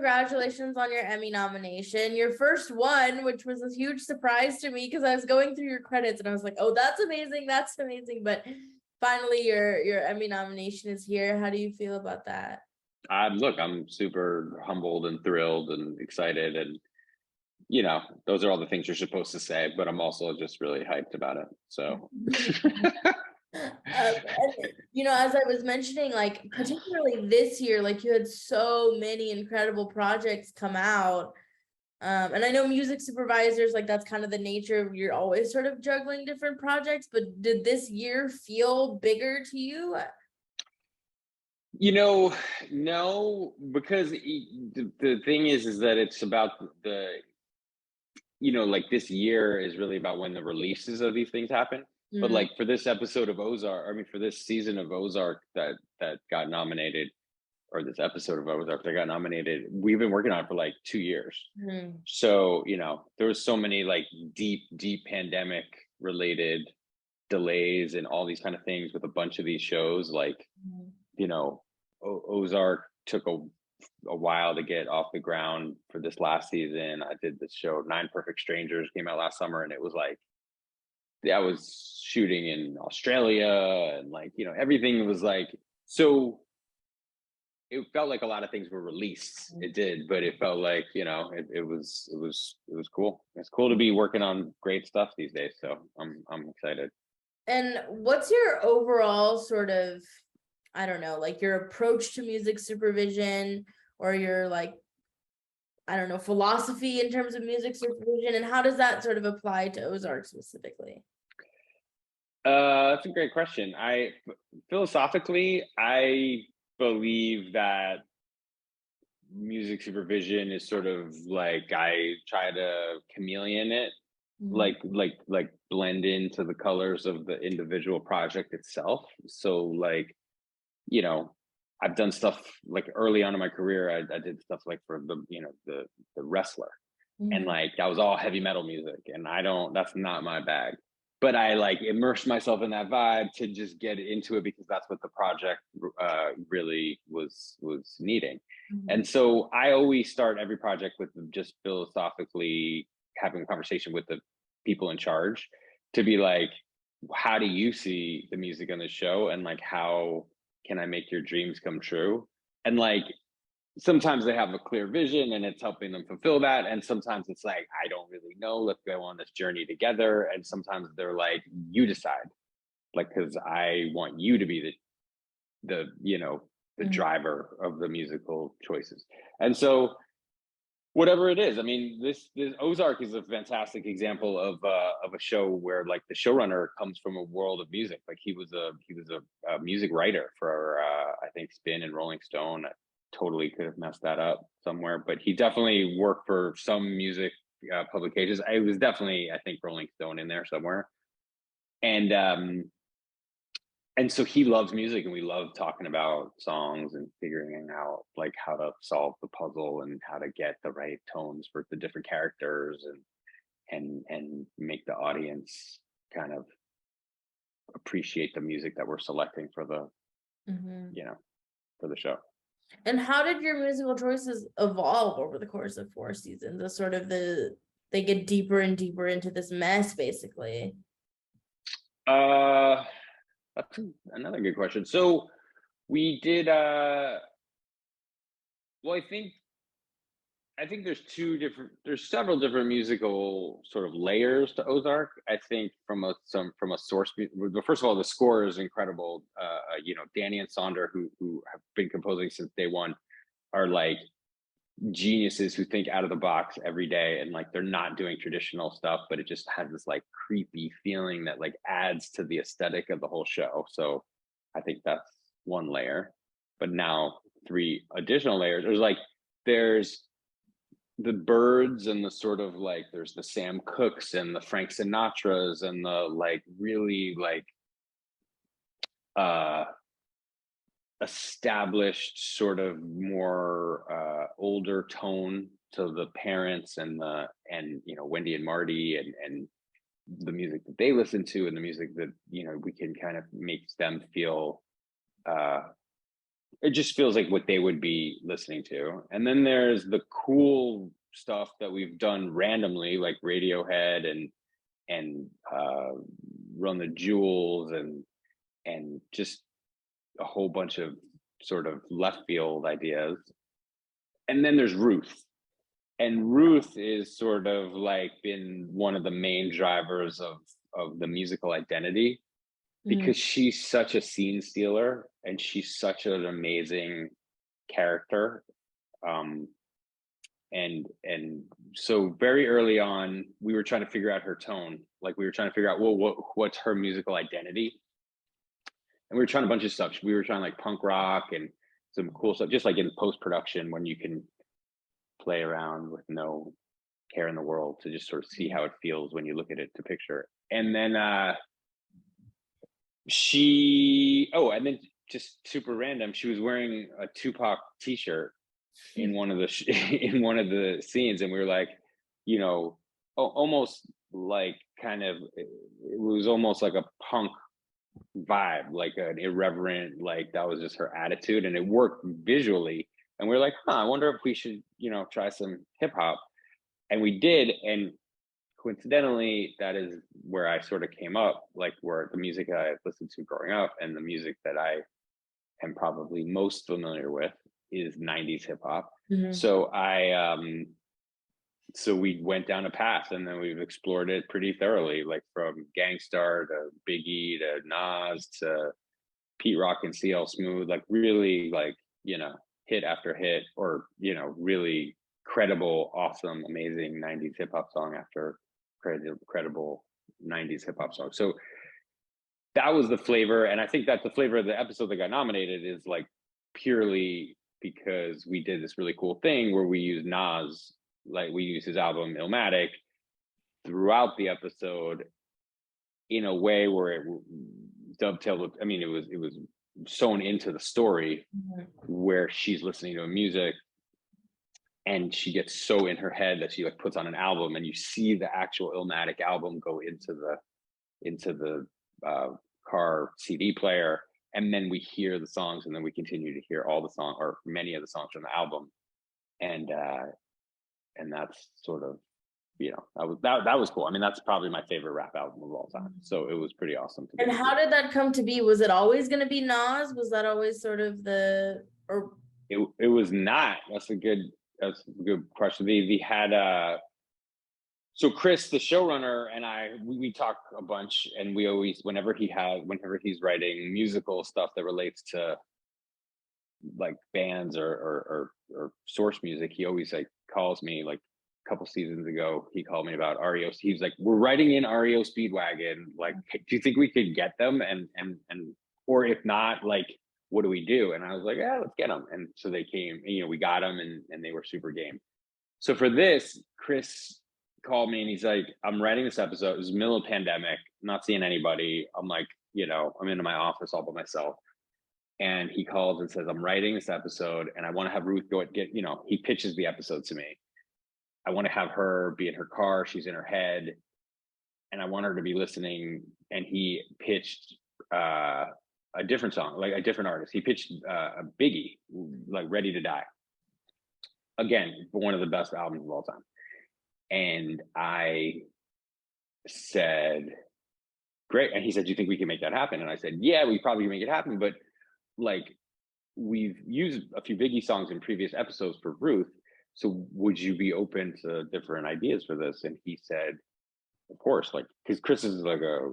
congratulations on your Emmy nomination. Your first one, which was a huge surprise to me because I was going through your credits and I was like, oh, that's amazing. That's amazing. But finally, your Emmy nomination is here. How do you feel about that? Look, I'm super humbled and thrilled and excited. And, those are all the things you're supposed to say, but I'm also just really hyped about it. So. And, as I was mentioning, like particularly this year, like you had so many incredible projects come out. And I know music supervisors, like that's kind of the nature of, you're always sort of juggling different projects, but did this year feel bigger to you? No, because the thing is that it's about like this year is really about when the releases of these things happen. But like for this episode of Ozark, for this season of Ozark that got nominated, or this episode of Ozark that got nominated, we've been working on it for like 2 years. So, there was so many like deep pandemic related delays and all these kind of things with a bunch of these shows. Like, Ozark took a while to get off the ground for this last season. I did this show, 9 Perfect Strangers, came out last summer, and it was like, I was shooting in Australia, and like, everything was like, so it felt like a lot of things were released. It did, but it felt like, it was cool. It's cool to be working on great stuff these days. So I'm excited. And what's your overall sort of, I don't know, like your approach to music supervision, or your like, I don't know, philosophy in terms of music supervision, and how does that sort of apply to Ozark specifically? That's a great question. Philosophically, I believe that music supervision is sort of like, I try to chameleon it, like blend into the colors of the individual project itself. So like, I've done stuff like early on in my career, I did stuff like for the wrestler, and like that was all heavy metal music, and that's not my bag. But I like immersed myself in that vibe to just get into it because that's what the project really was needing. And so I always start every project with just philosophically having a conversation with the people in charge to be like, how do you see the music on the show? And like, how can I make your dreams come true? And like, sometimes they have a clear vision and it's helping them fulfill that. And sometimes it's like, I don't really know, let's go on this journey together. And sometimes they're like, you decide, like, because I want you to be the driver of the musical choices. And so whatever it is, this Ozark is a fantastic example of a show where like the showrunner comes from a world of music. Like he was a music writer for I think Spin and Rolling Stone. Totally could have messed that up somewhere, but he definitely worked for some music publications. I was definitely, I think, Rolling Stone in there somewhere. And so he loves music, and we love talking about songs and figuring out like how to solve the puzzle and how to get the right tones for the different characters, and make the audience kind of appreciate the music that we're selecting for the for the show. And how did your musical choices evolve over the course of 4 seasons? The sort of they get deeper and deeper into this mess, basically. That's another good question. So we did well, I think there's several different musical sort of layers to Ozark. I think from a source, but first of all, the score is incredible. Danny and Sonder, who have been composing since day one, are like geniuses who think out of the box every day, and like they're not doing traditional stuff, but it just has this like creepy feeling that like adds to the aesthetic of the whole show. So I think that's one layer. But now 3 additional layers. There's the Birds, and the sort of like there's the Sam Cookes and the Frank Sinatras, and the like really like established sort of more older tone to the Parents and Wendy and Marty, and the music that they listen to, and the music that we can kind of make them feel it just feels like what they would be listening to. And then there's the cool stuff that we've done randomly, like Radiohead and Run the Jewels and just a whole bunch of sort of left field ideas. And then there's Ruth. And Ruth is sort of like been one of the main drivers of the musical identity, because she's such a scene stealer and she's such an amazing character. And so very early on, we were trying to figure out her tone. Like we were trying to figure out, well, what's her musical identity? And we were trying a bunch of stuff. We were trying like punk rock and some cool stuff, just like in post-production when you can play around with no care in the world to just sort of see how it feels when you look at it to picture. And then and then just super random, she was wearing a Tupac t-shirt in one of the in one of the scenes, and we were like, you know, almost like kind of, it was almost like a punk vibe, like an irreverent, like that was just her attitude, and it worked visually. And we were like, I wonder if we should, you know, try some hip hop. And we did, and coincidentally, that is where I sort of came up, like where the music I listened to growing up and the music that I am probably most familiar with is 90s hip hop. So so we went down a path, and then we've explored it pretty thoroughly, like from Gangstar to Biggie to Nas to Pete Rock and CL Smooth, like really, like, you know, hit after hit, or, you know, really credible, awesome, amazing 90s hip hop song after credible 90s hip hop song. So that was the flavor. And I think that the flavor of the episode that got nominated is like purely because we did this really cool thing where we used Nas, like we used his album Illmatic throughout the episode in a way where it dovetailed. I mean, it was sewn into the story where she's listening to music and she gets so in her head that she like puts on an album, and you see the actual Illmatic album go into the car CD player, and then we hear the songs, and then we continue to hear all the songs or many of the songs from the album, and that's sort of, you know, that was cool. I mean, that's probably my favorite rap album of all time. So it was pretty awesome. And how did that come to be? Was it always going to be Nas? Was that always sort of or? It was not. That's a good question. We had so Chris, the showrunner, and we talk a bunch, and we always, whenever he's writing musical stuff that relates to like bands or source music, he always like calls me. Like a couple seasons ago, he called me about REO. He's like, we're writing in REO Speedwagon. Like, do you think we could get them? And or if not, like, what do we do? And I was like, yeah, let's get them. And so they came, you know, we got them, and they were super game. So for this, Chris called me and he's like, I'm writing this episode. It was the middle of the pandemic, not seeing anybody. I'm like, you know, I'm in my office all by myself. And he calls and says, I'm writing this episode and I want to have Ruth you know, he pitches the episode to me. I want to have her be in her car. She's in her head. And I want her to be listening. And he pitched a different song, like a different artist. He pitched a Biggie, like Ready to Die. Again, one of the best albums of all time. And I said, great. And he said, do you think we can make that happen? And I said, yeah, we probably can make it happen. But like, we've used a few Biggie songs in previous episodes for Ruth. So would you be open to different ideas for this? And he said, of course, like, because Chris is like a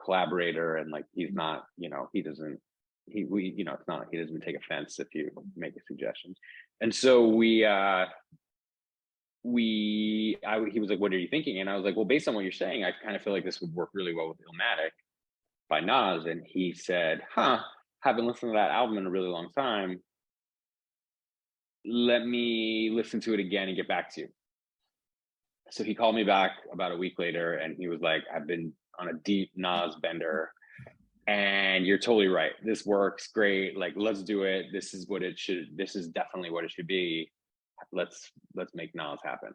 collaborator, and like, he's not, you know, he doesn't take offense if you make a suggestion. And so he was like, what are you thinking? And I was like, well, based on what you're saying, I kind of feel like this would work really well with Illmatic by Nas. And he said, haven't listened to that album in a really long time. Let me listen to it again and get back to you. So he called me back about a week later, and he was like, I've been on a deep Nas bender, and you're totally right. This works great. Like, let's do it. This is definitely what it should be. Let's make Nas happen.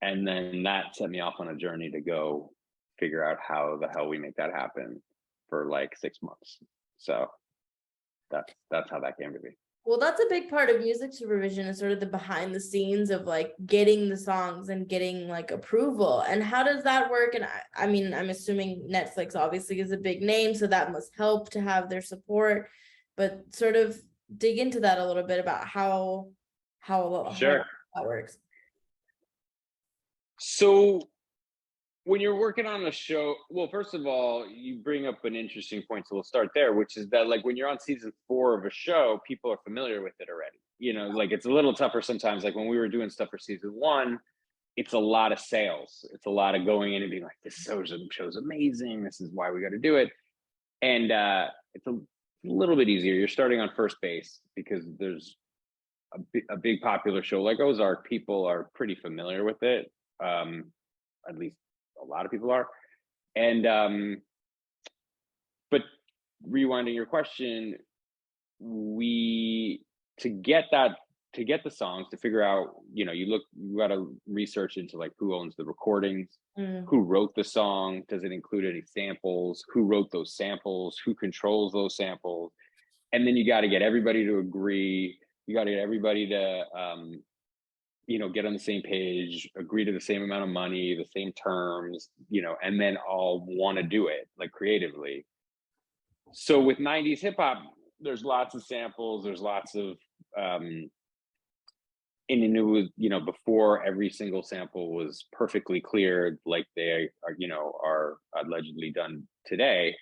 And then that set me off on a journey to go figure out how the hell we make that happen for like 6 months. So that's how that came to be. Well, that's a big part of music supervision, is sort of the behind the scenes of like getting the songs and getting like approval. And how does that work? And I mean, I'm assuming Netflix obviously is a big name, so that must help to have their support, but sort of dig into that a little bit about how Sure. that works. So when you're working on a show, well, first of all, you bring up an interesting point, so we'll start there, which is that like when you're on season 4 of a show, people are familiar with it already. You know, like it's a little tougher sometimes. Like when we were doing stuff for season 1, it's a lot of sales. It's a lot of going in and being like, this show's amazing. This is why we got to do it. And it's a little bit easier. You're starting on first base because there's a big popular show like Ozark. People are pretty familiar with it. At least a lot of people are. And but rewinding your question, to get the songs, to figure out, you know, you got to research into like who owns the recordings, who wrote the song, does it include any samples, who wrote those samples, who controls those samples, and then you got to get everybody to agree. You got to get everybody to you know, get on the same page, agree to the same amount of money, the same terms, you know, and then all want to do it like creatively. So with 90s hip hop, there's lots of samples, there's lots of and it was, you know, before every single sample was perfectly clear, like they are, you know, are allegedly done today.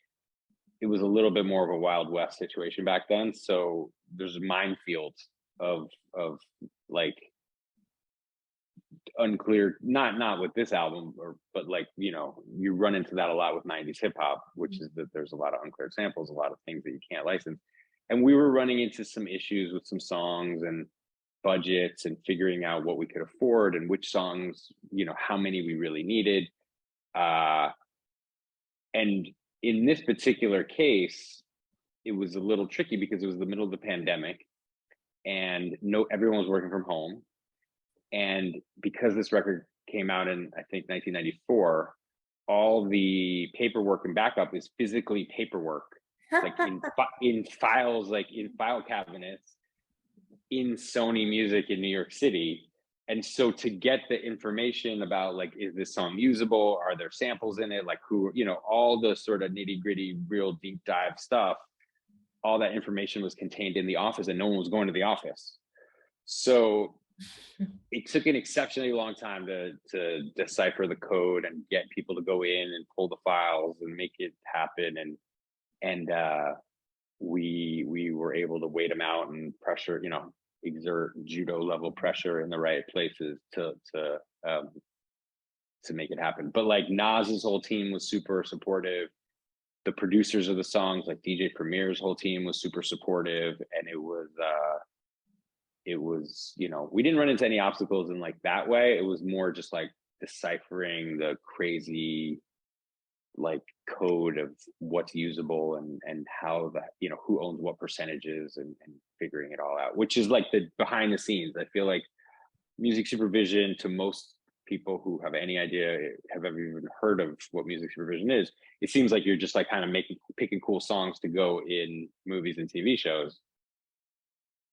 It was a little bit more of a Wild West situation back then. So there's minefields of like unclear, not with this album, but like, you know, you run into that a lot with 90s hip hop, which is that there's a lot of unclear samples, a lot of things that you can't license. And we were running into some issues with some songs and budgets and figuring out what we could afford and which songs, you know, how many we really needed. And in this particular case, it was a little tricky because it was the middle of the pandemic and everyone was working from home. And because this record came out in, I think, 1994, all the paperwork and backup is physically paperwork, like in files, like in file cabinets in Sony Music in New York City. And so to get the information about like, is this song usable? Are there samples in it? Like who, you know, all the sort of nitty gritty, real deep dive stuff, all that information was contained in the office and no one was going to the office. So it took an exceptionally long time to decipher the code and get people to go in and pull the files and make it happen. And we were able to wait them out and pressure, you know, exert judo level pressure in the right places to make it happen. But like Nas's whole team was super supportive. The producers of the songs, like DJ Premier's whole team, was super supportive, and it was, you know, we didn't run into any obstacles in like that way. It was more just like deciphering the crazy like code of what's usable and how that, you know, who owns what percentages and figuring it all out, which is like the behind the scenes. I feel like music supervision, to most people who have any idea, have ever even heard of what music supervision is, it seems like you're just like kind of picking cool songs to go in movies and TV shows.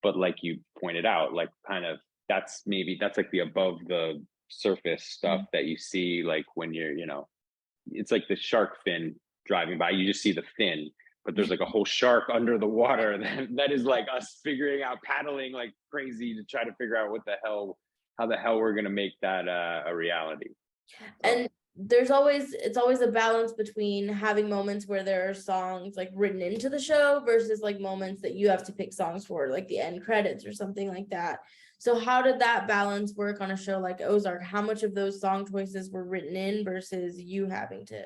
But like you pointed out, like kind of that's like the above the surface stuff that you see, like when you're, you know, it's like the shark fin driving by, you just see the fin, but there's like a whole shark under the water that is like us figuring out, paddling like crazy to try to figure out how the hell we're going to make that a reality. And it's always a balance between having moments where there are songs like written into the show versus like moments that you have to pick songs for, like the end credits or something like that. So how did that balance work on a show like Ozark? How much of those song choices were written in versus you having to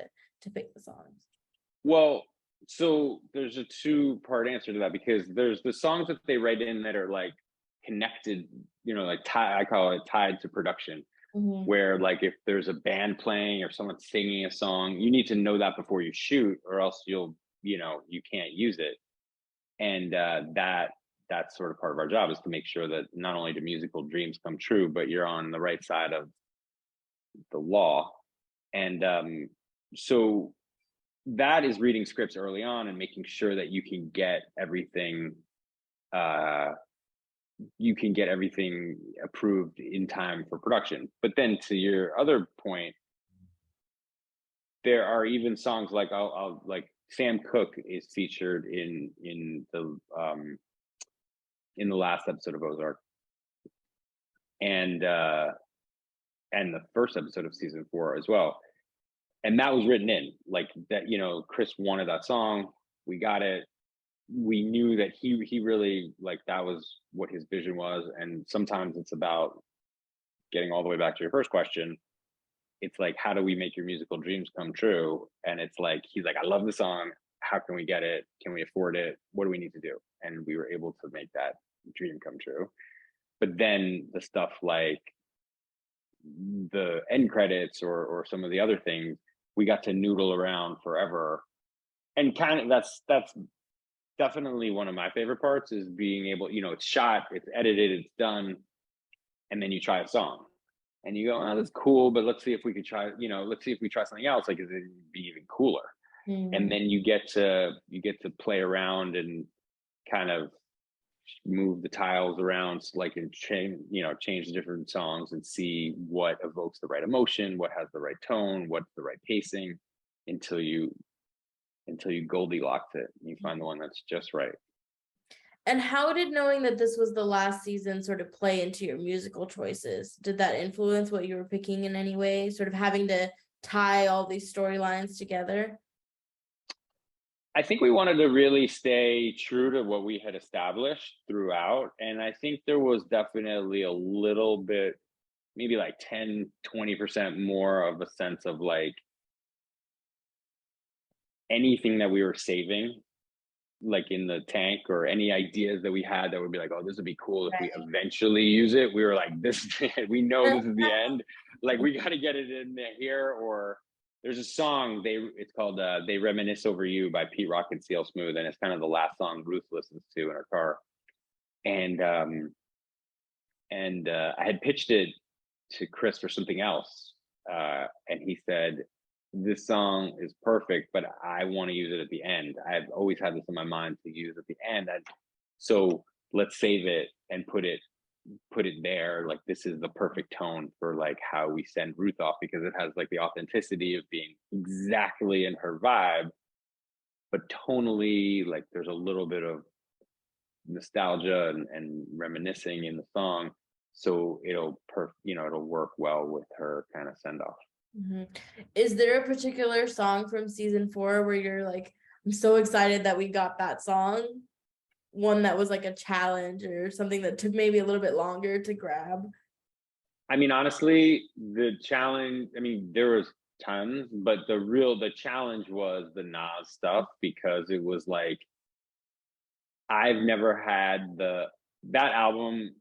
pick the songs? Well, so there's a 2-part answer to that, because there's the songs that they write in that are like connected, you know, like I call it tied to production. Where like if there's a band playing or someone singing a song, you need to know that before you shoot, or else you can't use it. And that's sort of part of our job, is to make sure that not only do musical dreams come true, but you're on the right side of the law. And so that is reading scripts early on and making sure that you can get everything approved in time for production. But then to your other point, there are even songs like I'll like Sam Cooke is featured in the last episode of Ozark, and the first episode of season 4 as well. And that was written in like that, you know, Chris wanted that song. We got it. We knew that he really like that was what his vision was. And sometimes it's about getting all the way back to your first question. It's like, how do we make your musical dreams come true? And it's like, he's like, I love the song. How can we get it? Can we afford it? What do we need to do? And we were able to make that dream come true. But then the stuff like the end credits or some of the other things, we got to noodle around forever. And kind of that's definitely one of my favorite parts is being able, you know, it's shot, it's edited, it's done, and then you try a song and you go, oh, that's cool, but let's see if we could try, you know, let's see if we try something else, like it'd be even cooler. And then you get to play around and kind of move the tiles around, like, and change the different songs and see what evokes the right emotion, what has the right tone, what's the right pacing, until you Goldilocks it and you find the one that's just right. And how did knowing that this was the last season sort of play into your musical choices? Did that influence what you were picking in any way, sort of having to tie all these storylines together? I think we wanted to really stay true to what we had established throughout. And I think there was definitely a little bit, maybe like 10-20% more of a sense of like anything that we were saving, like in the tank, or any ideas that we had that would be like, oh, this would be cool if we eventually use it. We were like, this, we know this is the end. Like, we got to get it in here. Or there's a song, it's called They Reminisce Over You by Pete Rock and CL Smooth. And it's kind of the last song Ruth listens to in her car. And I had pitched it to Chris for something else. And he said, this song is perfect, but I want to use it at the end. I've always had this in my mind to use at the end. And so let's save it and put it there. Like, this is the perfect tone for like how we send Ruth off, because it has like the authenticity of being exactly in her vibe, but tonally, like there's a little bit of nostalgia and reminiscing in the song. So it'll work well with her kind of send off. Is there a particular song from season 4 where you're like, I'm so excited that we got that song? One that was like a challenge or something that took maybe a little bit longer to grab? I mean, honestly, the challenge, I mean, there was tons, but the challenge was the Nas stuff, because it was like, I've never had that album,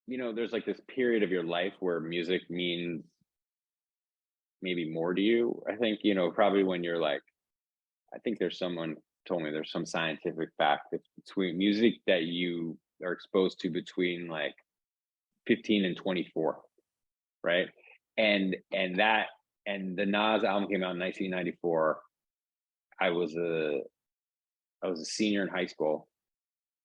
you know, there's like this period of your life where music means maybe more to you. I think, you know, probably when you're like, I think someone told me there's some scientific fact that between music that you are exposed to between like 15 and 24, right? And the Nas album came out in 1994. I was a senior in high school,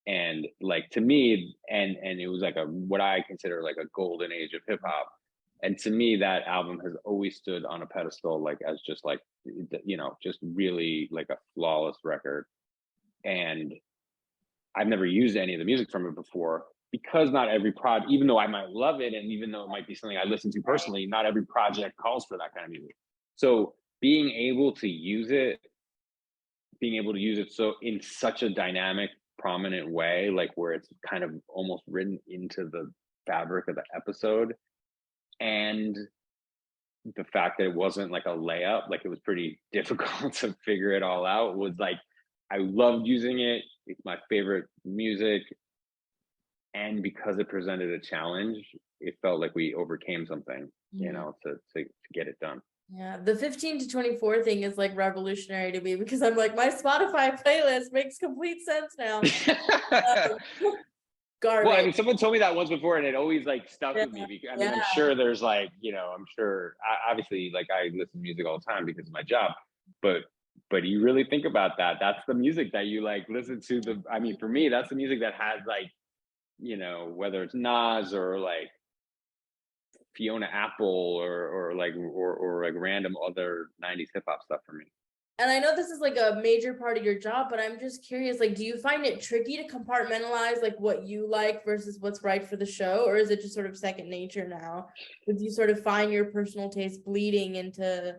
and like, to me, and it was like what I consider like a golden age of hip hop. And to me, that album has always stood on a pedestal, like as just like, you know, just really like a flawless record. And I've never used any of the music from it before, because not every even though I might love it, and even though it might be something I listen to personally, not every project calls for that kind of music. So being able to use it so in such a dynamic, prominent way, like where it's kind of almost written into the fabric of the episode, and the fact that it wasn't like a layup, like it was pretty difficult to figure it all out, was like, I loved using it. It's my favorite music. And because it presented a challenge, it felt like we overcame something, you know, to get it done. Yeah, the 15 to 24 thing is like revolutionary to me, because I'm like, my Spotify playlist makes complete sense now. Garbage. Well, I mean, someone told me that once before, and it always like stuck with me. Because, I mean, I'm sure there's like, you know, obviously, like I listen to music all the time because of my job, but you really think about that, that's the music that you like listen to. I mean, for me, that's the music that has like, whether it's Nas or like Fiona Apple or like random other 90s hip hop stuff for me. And I know this is like a major part of your job, but I'm just curious, like, do you find it tricky to compartmentalize like what you like versus what's right for the show? Or is it just sort of second nature now? Would you sort of find your personal taste bleeding into?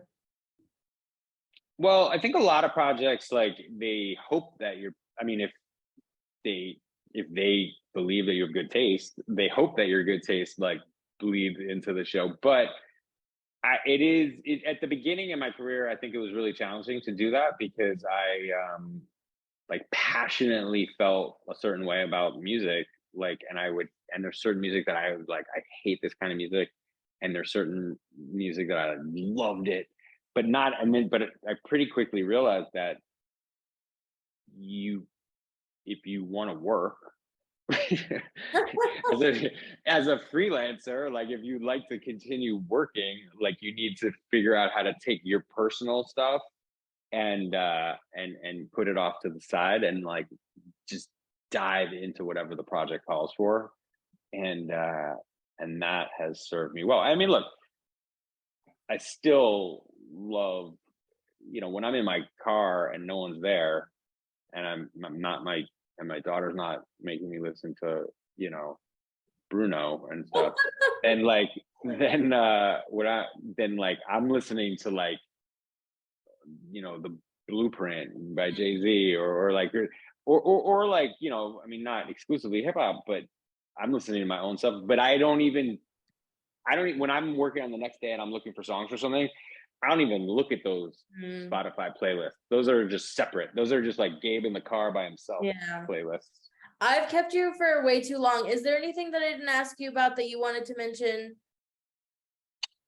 Well, I think a lot of projects, like, they hope that I mean, if they believe that you have good taste, they hope that your good taste like bleeds into the show. But at the beginning of my career, I think it was really challenging to do that because I like passionately felt a certain way about music. Like, and there's certain music that I was like, I hate this kind of music. And there's certain music that I loved it, but not, and then, but I pretty quickly realized that if you want to work as a freelancer, like if you'd like to continue working, like you need to figure out how to take your personal stuff and put it off to the side and like just dive into whatever the project calls for. And that has served me well. I mean, look, I still love, when I'm in my car and no one's there and I'm not and my daughter's not making me listen to, Bruno and stuff. And like, then like I'm listening to like, the Blueprint by Jay-Z or like, or like, I mean, not exclusively hip hop, but I'm listening to my own stuff, but when I'm working on the next day and I'm looking for songs for something, I don't even look at those Spotify playlists. Those are just separate. Those are just like Gabe in the car by himself playlists. I've kept you for way too long. Is there anything that I didn't ask you about that you wanted to mention?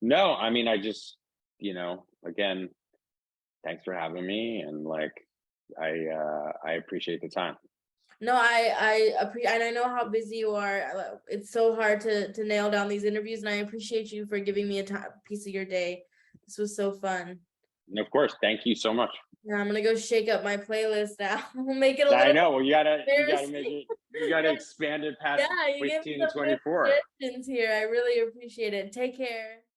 No, I mean, I just, again, thanks for having me. And like, I appreciate the time. No, I appreciate, and I know how busy you are. It's so hard to nail down these interviews, and I appreciate you for giving me a piece of your day. This was so fun. And of course, thank you so much. Yeah, I'm gonna go shake up my playlist now. We'll make it a little. I know. Well, you gotta make it. You gotta expand it past 15 to 24. Suggestions here. I really appreciate it. Take care.